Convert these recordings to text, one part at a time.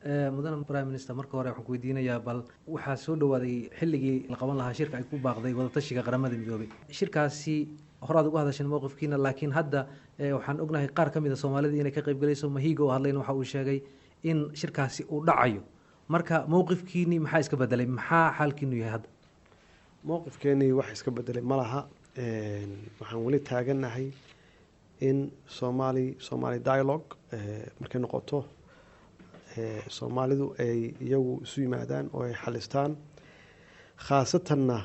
mudane prime minister marka hore waxaan ku weydiinayaa bal waxaa soo dhawaaday xilligii la qaban lahaa shirka ay ku baaqday wadatashiga qaramada midoobay shirkaasi horaad uga hadasheen mowqifkiina laakiin hadda waxaan ognahay qaar ka mid a soomaalida inay ka qaybgalayso mahiiga oo hadlayna waxa uu sheegay in shirkaasi uu dhacayo marka mowqifkiinii maxaa iska bedelay maxaa xaalkiinu yahay hadda mowqifkeenii wax iska bedelay ma laha waxaan weli taagannahay in somali dialogue markay noqoto soomaalidu ay iyagu isu yimaadaan oo ay xalistaan khaasatanna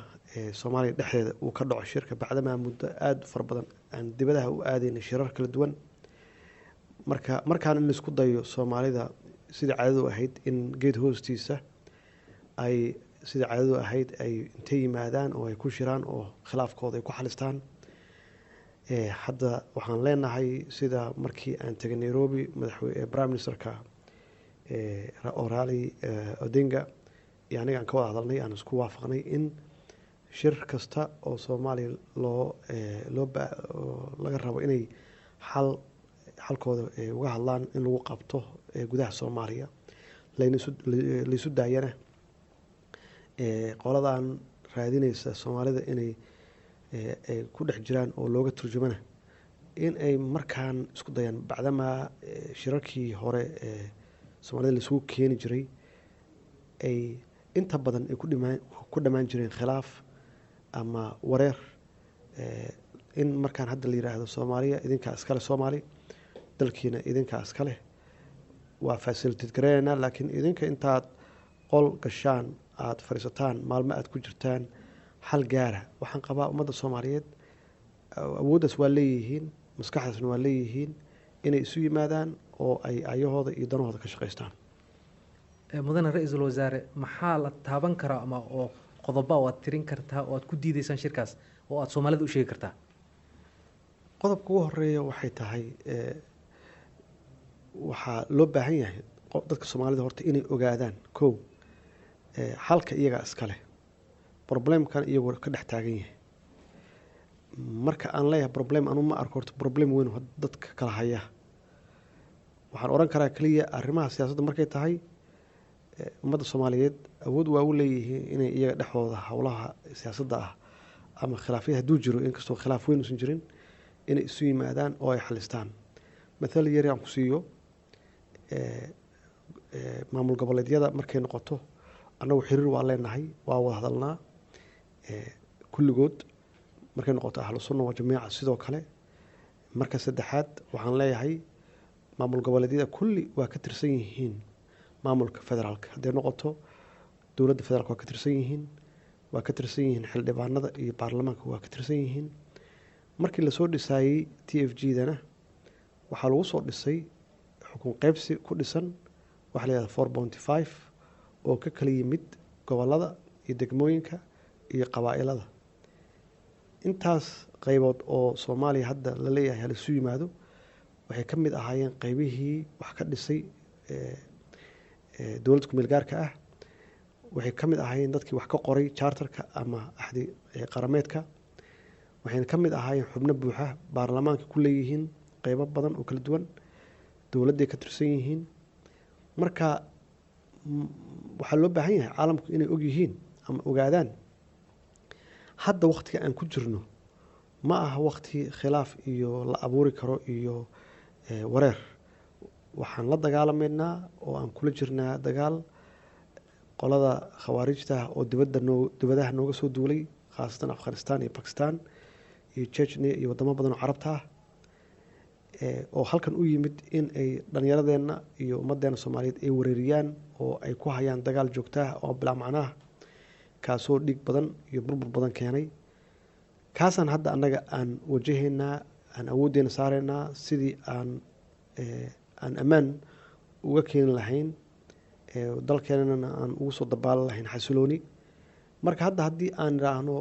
soomaaliya dhexdeeda uu ka dhaco shirka bacdamaa muddo aada fara badan aan dibadaha u aadayna shirar kala duwan markaan in laisku dayo soomaalida sidai caadadu ahayd in geed hoostiisa ay sidai caadadu ahayd ay intay yimaadaan oo ay ku shiraan oo khilaafkooda ay ku xalistaan hadda waxaan leenahay sida markii aan tegay nairobi prime ministerka orali odinga iyo aniga aan ka wada hadalnay aan isku waafaqnay in shir kasta oo soomaaliya laga rabo inay xalkooda uga hadlaan in lagu qabto gudaha soomaaliya laysu daayana qoladan raadinaysa soomaalida inay ku dhex jiraan oo looga turjumana in ay markaan isku dayaan bacdamaa shirarkii hore soomaalida laisugu keeni jiray ay inta badan ay ku dhammaan jireen khilaaf ama wareer in markaan hadda la yiraahdo soomaaliya idinkaa iskale soomaali dalkiina idinkaa iskale waa facilitate gareynaa laakiin idinka intaad qol gashaan aada fadhiisataan maalmo aada ku jirtaan xal gaara waxaan qabaa ummadda soomaaliyeed awooddaas waa leeyihiin maskaxdaasna waa leeyihiin inay isu yimaadaan oo ay ayahooda iyo danahooda ka shaqaystaan mudane ra-iisul wasaare maxaa la taaban karaa ama oo qodoba oo aad tirin kartaa oo aad ku diidaysaan shirkaas oo aada soomaalida u sheegi kartaa qodobka ugu horeeya waxay tahay waxaa loo baahan yahay dadka soomaalida horta inay ogaadaan kow xalka iyagaa iskale problemkan iyagoo ka dhex taagan yahay marka aan leeyahay problem anu ma arko horta problem weyn dadka kala haya waxaan oran karaa keliya arrimaha siyaasadda markay tahay ummadda soomaaliyeed awood waa u leeyihiin inay iyaga dhexdooda howlaha siyaasadda ah ama khilaafya hadduu jiro inkastoo khilaaf weyn uusan jirin inay isu yimaadaan oo ay xalistaan mathal yari aan ku siiyo maamul goboleedyada markay noqoto annagu xiriir waa leenahay waa wada hadalnaa kulligood markay noqoto ahlu sunna waa jamiica sidoo kale marka saddexaad waxaan leeyahay maamul goboleedyada kulli waa ka tirsan yihiin maamulka federaalka hadday noqoto dowladda federaalka waa ka tirsan yihiin waa ka tirsan yihiin xildhibaanada iyo baarlamaanka waa ka tirsan yihiin markii lasoo dhisaayey t f g dana waxaa lagu soo dhisay xukun qeybsi ku dhisan waxa la yihahda 4.5 oo ka kala yimid gobolada iyo degmooyinka iyo qabaa'ilada intaas qaybood oo soomaaliya hadda la leeyahay halisu yimaado waxay ka mid ahaayeen qaybihii wax ka dhisay dowladda kumeel gaarka ah waxay ka mid ahaayeen dadkii wax ka qoray charterka ama axdi qarameedka waxayna ka mid ahaayeen xubno buuxa baarlamaanka ku leeyihiin qeybo badan oo kala duwan dowladday ka tirsan yihiin marka waxaa loo baahan yahay caalamku inay og yihiin ama ogaadaan hadda waktiga aan ku jirno ma aha wakti khilaaf iyo la abuuri karo iyo wareer waxaan la dagaalamaynaa oo aan kula jirnaa dagaal qolada khawaarijta oo dibadaha nooga soo duulay khaasatan afghanistan iyo bakistan iyo chechnia iyo wadamo badan oo carabta ah oo halkan u yimid in ay dhallinyaradeenna iyo ummadeena soomaaliyeed ay wareeriyaan oo ay ku hayaan dagaal joogtaah oo bilaa macnaha kaasoo dhiig badan iyo burbur badan keenay kaasaan hadda annaga aan wajahaynaa aan awooddeena saaraynaa sidii aan ammaan uga keeni lahayn dalkeenana aan ugu soo dabaalan lahayn xasilooni marka hadda haddii aan idhaahno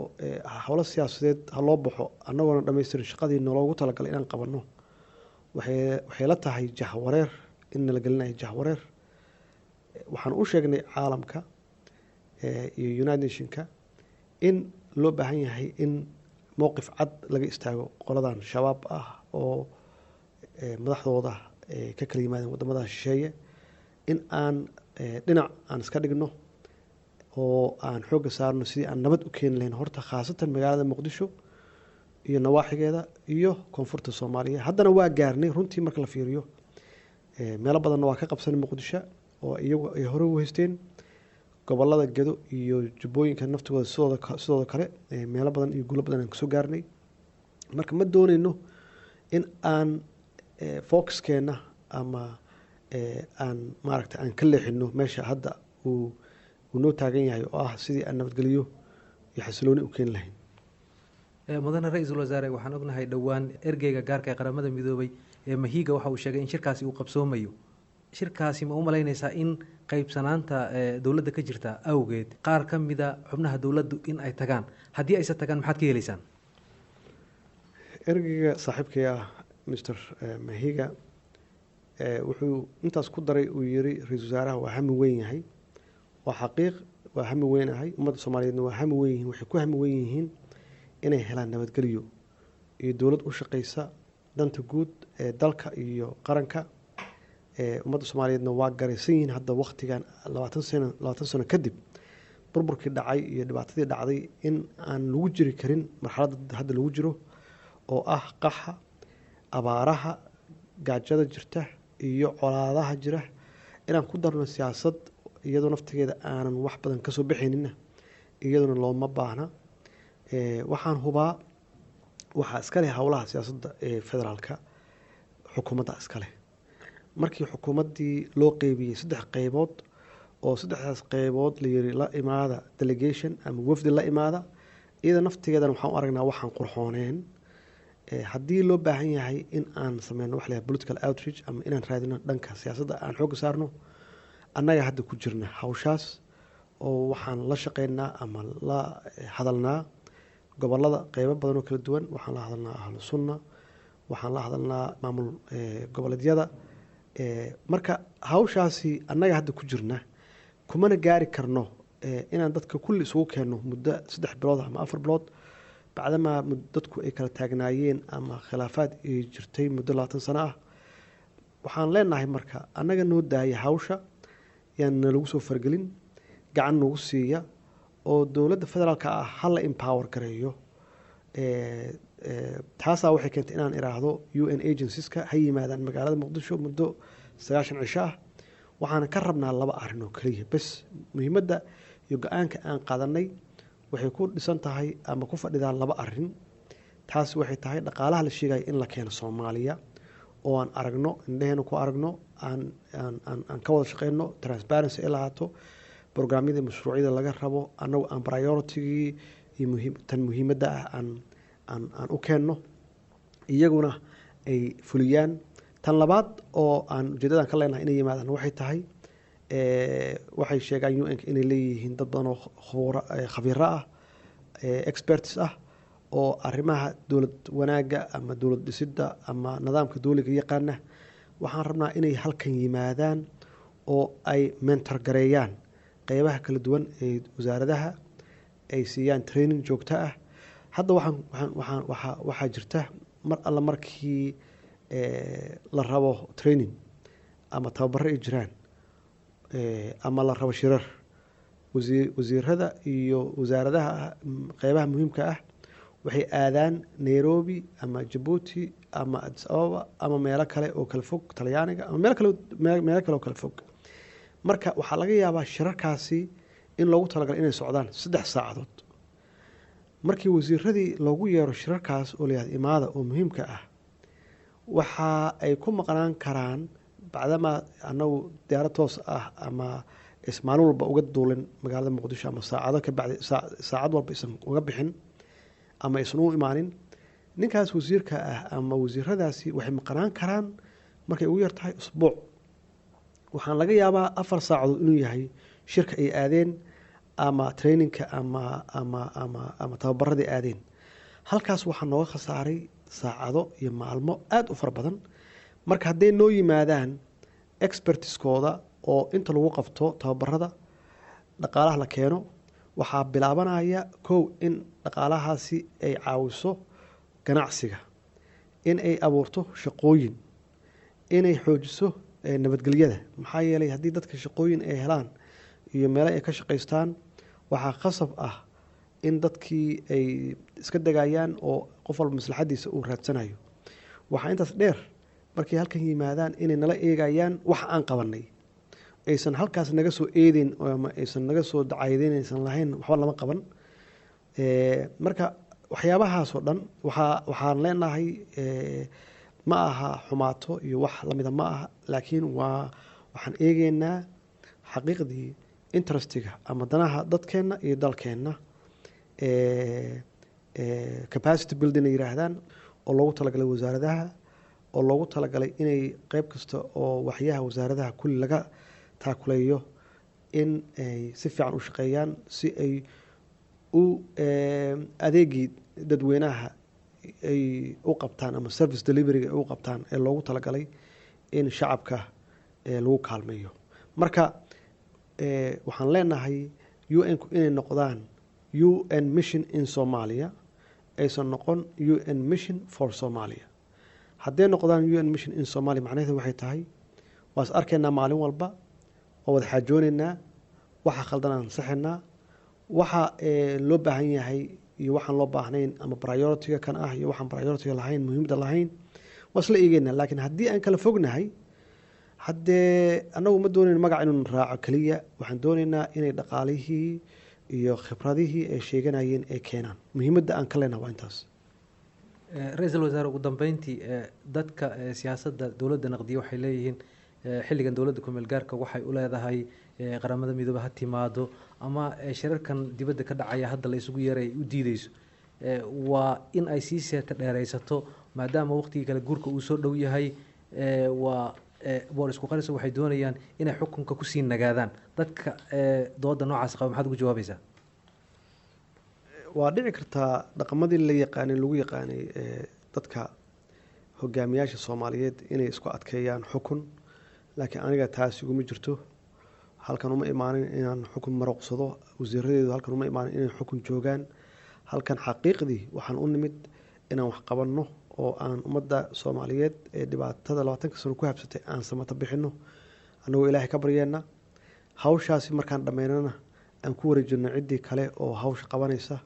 howlo siyaasadeed ha loo baxo annagoona dhamaystirin shaqadii naloogu talagalay inaan qabanno waxay la tahay jahwareer in nala gelinayo jahwareer waxaan u sheegnay caalamka iyo united nationka in loo baahan yahay in mowqif cad laga istaago qoladan shabaab ah oo madaxdooda ka kala yimaadeen wadamada shisheeye in aan dhinac aan iska dhigno oo aan xoogga saarno sidii aan nabad u keeni lahayn horta khaasatan magaalada muqdisho iyo nawaaxigeeda iyo koonfurta soomaaliya. haddana waa gaarnay runtii marka la fiiriyo meelo badanna waa ka qabsanay muqdisho oo iyagu ay hore u haysteen. gobolada gedo iyo jubbooyinka naftigooda sidooda kale meelo badan iyo guulo badan aan kasoo gaarnay. marka ma dooneyno in aan focuskeenna ama aan maaragta aan ka leexino meesha hadda uu noo taagan yahay oo ah sidii aan nabadgelyo iyo xasilooni u keeni lahayn. mudane ra-iisul wasaare, waxaan ognahay dhowaan ergeyga gaarka ee qaramada midoobay ee Mahiga waxa uu sheegay in shirkaasi uu qabsoomayo. shirkaasi ma u malaynaysaa in qaybsanaanta dowladda ka jirta awgeed qaar ka mida xubnaha dowladdu in ay tagaan? haddii aysa tagaan maxaad ka helaysaan? ergeyga saaxiibkay ah Mr Mahiga wuxuu intaas ku daray, uu yiri ra-iisul wasaaraha waa hami weyn yahay. waa xaqiiq, waa hami weynahay. ummadda soomaaliyeedna waa hami weyn yihiin. waxay ku hami weyn yihiin inay helaan nabadgelyo iyo dowlad u shaqeysa danta guud ee dalka iyo qaranka. ummadda soomaaliyeedna waa garaysan yihiin hadda waqtigan 20 sano kadib burburkii dhacay iyo dhibaatadii dhacday in aan lagu jiri karin marxaladda hadda lagu jiro oo ah qaxa, abaaraha, gaajada jirta iyo colaadaha jira. inaan ku darno siyaasad iyadoo naftigeeda aanan wax badan kasoo baxaynina iyaduna looma baahna. waxaan hubaa waxaa iska leh howlaha siyaasadda ee federaalka xukuumadda iska leh. markii xukuumaddii loo qeybiyey 3 qeybood oo 3daas qeybood la yiri la imaada delegation ama wafdi la imaada, iyada naftigeedana waxaan u aragnaa waxaan qurxooneen. haddii loo baahan yahay in aan sameyno wax la political outreach ama inaan raadino dhanka siyaasadda aan xoogga saarno, annaga hadda ku jirna hawshaas oo waxaan la shaqeynaa ama la hadalnaa gobolada qeybo badan oo kala duwan. waxaan la hadalnaa ahlu sunna, waxaan la hadalnaa maamul goboleedyada. marka hawshaasi annaga hadda ku jirna, kumana gaari karno inaan dadka kulli isugu keenno muddo 3 bilood ama 4 bilood bacdamaa dadku ay kala taagnaayeen ama khilaafaad ay jirtay muddo 20 sano ah. waxaan leenahay marka annaga noo daaya hawsha, yaan nalagu soo fargelin, gacan nagu siiya oo dowladda federaalka ah hala empower gareeyo. taasaa waxay keentay inaan iraahdo UN agencies-ka ha yimaadaan magaalada muqdisho muddo 9 cisho ah. waxaana ka rabnaa 2 arrin oo keliya bes. muhiimadda iyo go-aanka aan qaadanay waxay ku dhisan tahay ama ku fadhidaan 2 arrin. taas waxay tahay dhaqaalaha la sheegaya in la keeno Soomaaliya oo aan aragno, indheheena ku aragno, aan ka wada shaqeyno, transparency ay lahaato, programyada mashruucyada laga rabo annagu aan priority-gii iyo tan muhiimadda ah aan u keenno, iyaguna ay fuliyaan. tan labaad oo aan ujeedadan ka leenahay inay yimaadaan waxay tahay waxay sheegaan UN inay leeyihiin dad badan oo khabiiro ah, experts ah oo arrimaha dowlad wanaagga ama dowlad dhisidda ama nidaamka dowliga yaqaana. waxaan rabnaa inay halkan yimaadaan oo ay mentor gareeyaan qeybaha kala duwan ee wasaaradaha, ay siiyaan training joogto ah. hadda waxaa jirta mar alla markii la rabo training ama tababaro ay jiraan ama la rabo shirar, wasiirada iyo wasaaradaha qeybaha muhiimka ah waxay aadaan Nairobi ama Djibouti ama Addis Ababa ama meelo kale oo kala fog, Talyaaniga ama meelo kale oo kala fog. marka waxaa laga yaabaa shirarkaasi in loogu talagalay inay socdaan 3 saacadood. markii wasiiradii loogu yeero shirarkaas oo la imaada oo muhiimka ah, waxa ay ku maqnaan karaan bacdama annagu diyaarad toos ah ama maalin walba uga duulin magaalada muqdisho ama saacado ka bacdi saacad walba isan uga bixin ama isan u imaanin. ninkaas wasiirka ah ama wasiiradaasi waxay maqnaan karaan markay ugu yartahay usbuuc. waxaan laga yaabaa 4 saacadood inuu yahay shirka ay aadeen ama trainingka ama tababaradii aadeen. halkaas waxaa nooga khasaaray saacado iyo maalmo aad u fara badan. marka hadday noo yimaadaan expertiskooda oo inta lagu qabto tababarada dhaqaalaha la keeno, waxaa bilaabanaya kow in dhaqaalahaasi ay caawiso ganacsiga, in ay abuurto shaqooyin, inay xoojiso nabadgelyada. maxaa yeelay haddii dadka shaqooyin ay helaan iyo meelo ay ka shaqaystaan, waxaa qasab ah in dadkii ay iska degayaan oo qof walba maslaxadiisa uu raadsanayo. waxaa intaas dheer markay halkan yimaadaan inay nala eegayaan wax aan qabanay, aysan halkaas naga soo eedeyn ama aysan naga soo dacaydeyn, aysan lahayn waxba lama qaban. marka waxyaabahaasoo dhan waxaan leenahay ma aha xumaato iyo wax lamida ma aha, laakiin waxaan eegeynaa xaqiiqdii interestiga ama danaha dadkeenna iyo dalkeenna. capacity building ay yiraahdaan, oo loogu talagalay wasaaradaha, oo loogu talagalay inay qeyb kasta oo waxyaha wasaaradaha kulli laga taakuleeyo in ay si fiican u shaqeeyaan, si ay u adeegii dadweynaha ay u qabtaan ama service deliveryga ay u qabtaan ee loogu talagalay in shacabka lagu kaalmeeyo. marka waxaan leenahay UN-ku inay noqdaan UN mission in Somalia, aysan noqon UN mission for Somalia. hadday noqdaan UN mission in Somalia macnaheedu waxay tahay waa is arkaynaa maalin walba, waa wada xaajoonaynaa, waxa khaldan aan saxaynaa, waxa loo baahan yahay iyo waxaan loo baahnayn ama priority-ga kan ah iyo waxaan priority-ga lahayn, muhiimadda lahayn, waa isla eegeynaa. laakiin haddii aan kala fognahay, haddee annagu ma doonayno magac inuu raaco keliya, waxaan doonaynaa inay dhaqaalihii iyo khibradihii ay sheeganayeen ay keenaan. muhiimadda aan ka leenahay waa intaas. ra-iisul wasaare, ugu dambeyntii dadka siyaasadda dowladda naqdiya waxay leeyihiin xilligan dowladda ku meel gaarka waxay u leedahay qaramada midoobe ha timaado ama shirarkan dibadda ka dhacaya hadda la isugu yeeray ay u diideyso, waa in ay sii seeta dheeraysato maadaama waqtigii kale guurka uu soo dhow yahay. waa boor isku qarisa waxay doonayaan inay xukunka kusii nagaadaan. dadka dooda noocaas qaba maxaad ugu jawaabaysaa? waa dhici kartaa dhaqamadii lagu yaqaanay dadka hogaamiyaasha Soomaaliyeed inay isku adkeeyaan xukun, laakiin aniga taas iguma jirto. halkan uma imaanin inaan xukun maraqsado, wasiiradeedu halkan uma imaanin inay xukun joogaan. halkan xaqiiqdii waxaan u nimid inaan wax qabanno oo aan ummadda Soomaaliyeed ee dhibaatada 20 sano ku habsatay aan samata bixinno, annagoo Ilaahay ka baryeenna. hawshaasi markaan dhammeynana aan ku wareejino ciddii kale oo hawsha qabanaysa.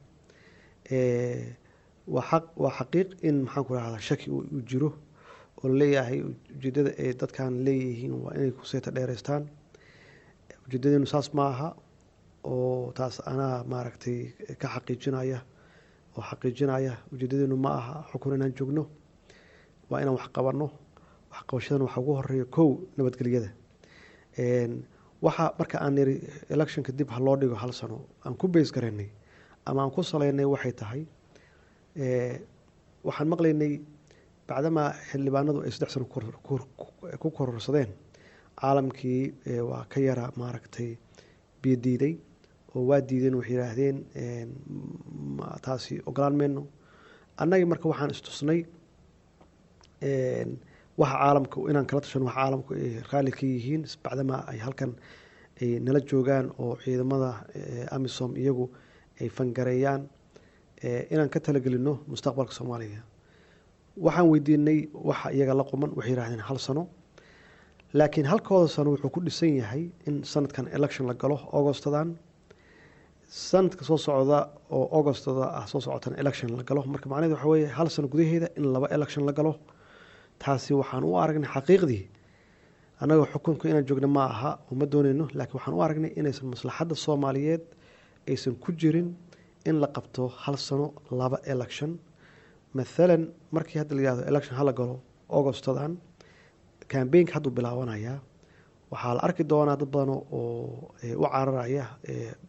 waa xaqiiq in maxaan ku rahdaa shaki uu jiro oo leeyahay ujeedada ay dadkan leeyihiin waa inay ku seeta dheeraystaan. ujeedadeenu saas ma aha, oo taas anaa maaragtay ka xaqiijinaya ujeedadeenu ma aha xukun inaan joogno, waa inaan wax qabanno. waxqabashadana waxaa ugu horeeya kow nabadgelyada. waxa marka aan niri electionka dib ha loo dhigo 1 sano aan ku beys garaynay ama aan ku salaynay waxay tahay waxaan maqlaynay bacdama xildhibaanadu ay 3 sano ku kororsadeen, caalamkii waa ka yara maaragtay biyo diiday oo waa diideen, waxay yiraahdeen taasi ogolaan mayno. annagii marka waxaan istusnay waxa caalamka inaan kala tashano, waxa caalamku ay raali ka yihiin bacdama ay halkan ay nala joogaan oo ciidamada AMISOM iyagu ay fangareeyaan, inaan ka talagelino mustaqbalka Soomaaliya. waxaan weydiinay waxa iyaga la quman, waxay yiraahdeen 1 sano. laakiin halkooda sano wuxuu ku dhisan yahay in sanadkan election la galo Augustadan, sanadka soo socda oo Augustada soo socotan election la galo. marka macnaheedu waxa weeye 1 sano gudaheeda in 2 election la galo. taasi waxaan u aragnay xaqiiqdii annaga xukunka inaan joogno ma aha, uma doonayno, laakiin waxaan u aragnay inaysan maslaxadda Soomaaliyeed aysan ku jirin in la qabto 1 sano 2 election. maalan markii hadda la yiraahdo election hala galo Augustadan, campaign-ka hadduu bilaabanayaa, waxaa la arki doonaa dad badan oo u cararaya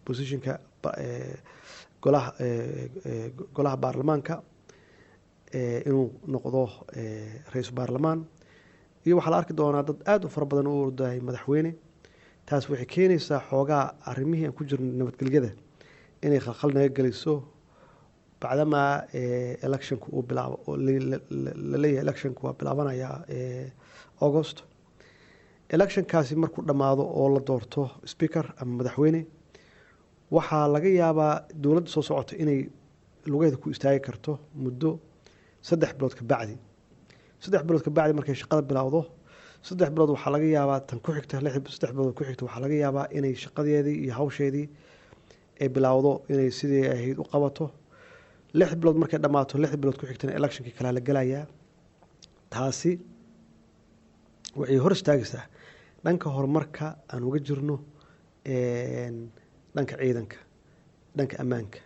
positionka golaha baarlamaanka inuu noqdo ra-iisul baarlamaan, iyo waxaa la arki doonaa dad aada u fara badan u ordahay madaxweyne. taas waxay keenaysaa xoogaa arrimihii aan ku jirno nabadgelyada inay khalkhal naga geliso, bacdamaa electionku uu bilaabo oo laleeyahay electionku waa bilaabanayaa August. electionkaasi markuu dhammaado oo la doorto speaker ama madaxweyne, waxaa laga yaabaa dowladda soo socota inay lugaheeda ku istaagi karto muddo 3 bilood ka bacdi. 3 bilood ka bacdi markay shaqada bilowdo, 3 bilood waxaa laga yaabaa tan ku xigta 3 bilood ku xigta waxaa laga yaabaa inay shaqadeedii iyo hawsheedii ay bilaawdo inay sidii ahayd u qabato 6 bilood markay dhammaato 6 bilood ku xigtana electionkii kalaa la gelayaa taasi waxay hor istaagaysaa dhanka horumarka aan uga jirno dhanka ciidanka dhanka ammaanka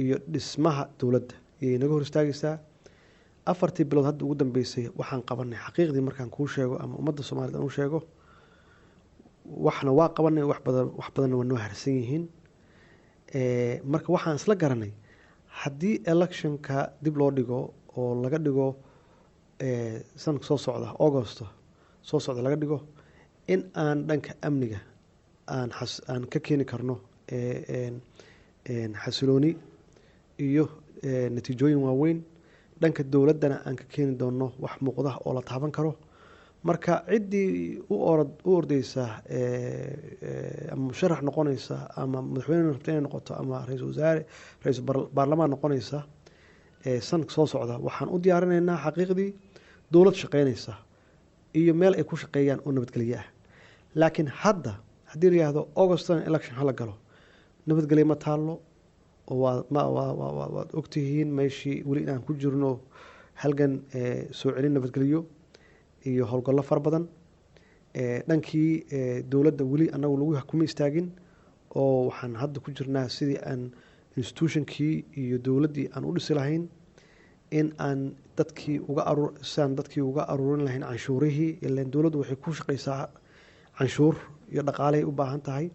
iyo dhismaha dowladda ayay naga hor istaagaysaa 4 bilood hadda ugu dambeysay waxaan qabanay xaqiiqdii markaan kuu sheego ama ummadda Soomaaliyeed aan u sheego waxna waa qabanay wax badanna waa noo harsan yihiin marka waxaan isla garanay haddii electionka dib loo dhigo oo laga dhigo sanadka soo socda August soo socda laga dhigo in aan dhanka amniga aan ka keeni karno xasilooni iyo natiijooyin waaweyn dhanka dowladdana aan ka keeni doono wax muuqda oo la taaban karo marka ciddii u ordeysa ama musharax noqonaysa ama madaxweyne rabta inay noqoto ama ra-iisul wasaare ra-iisul baarlamaan noqonaysa sanadka soo socda waxaan u diyaarinaynaa xaqiiqdii dowlad shaqeynaysa iyo meel ay ku shaqeeyaan oo nabadgelyo ah laakiin hadda haddii la yidhaahdo Augustan election hala galo nabadgelyo ma taallo oo waad ogtihiin meeshii weli inaan ku jirno halgan soo celin nabadgelyo iyo howlgallo fara badan dhankii dowladda weli annagu lagu kuma istaagin oo waxaan hadda ku jirnaa sidii aan institutionkii iyo dowladdii aan u dhisi lahayn in aan dadkii uga aruurin lahayn canshuurihii ilaan dowladdu waxay ku shaqaysaa canshuur iyo dhaqaalehay u baahan tahay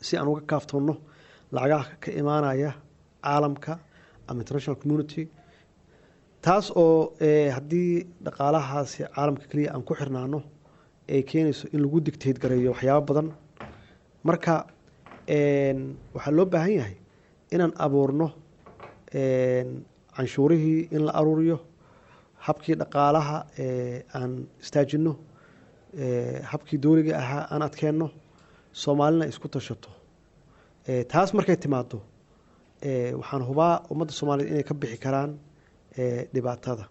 si aan uga kaaftoonno lacagaha ka imaanaya caalamka ama international community taas oo haddii dhaqaalahaasi caalamka keliya aan ku xirnaano ay keenayso in lagu dictate gareeyo waxyaabo badan marka waxaa loo baahan yahay inaan abuurno canshuurihii in la aruuriyo habkii dhaqaalaha aan istaajino habkii dowliga ahaa aan adkeenno soomaalina isku tashato taas markay timaado waxaan hubaa ummadda Soomaaliyeed inay ka bixi karaan dhibaatada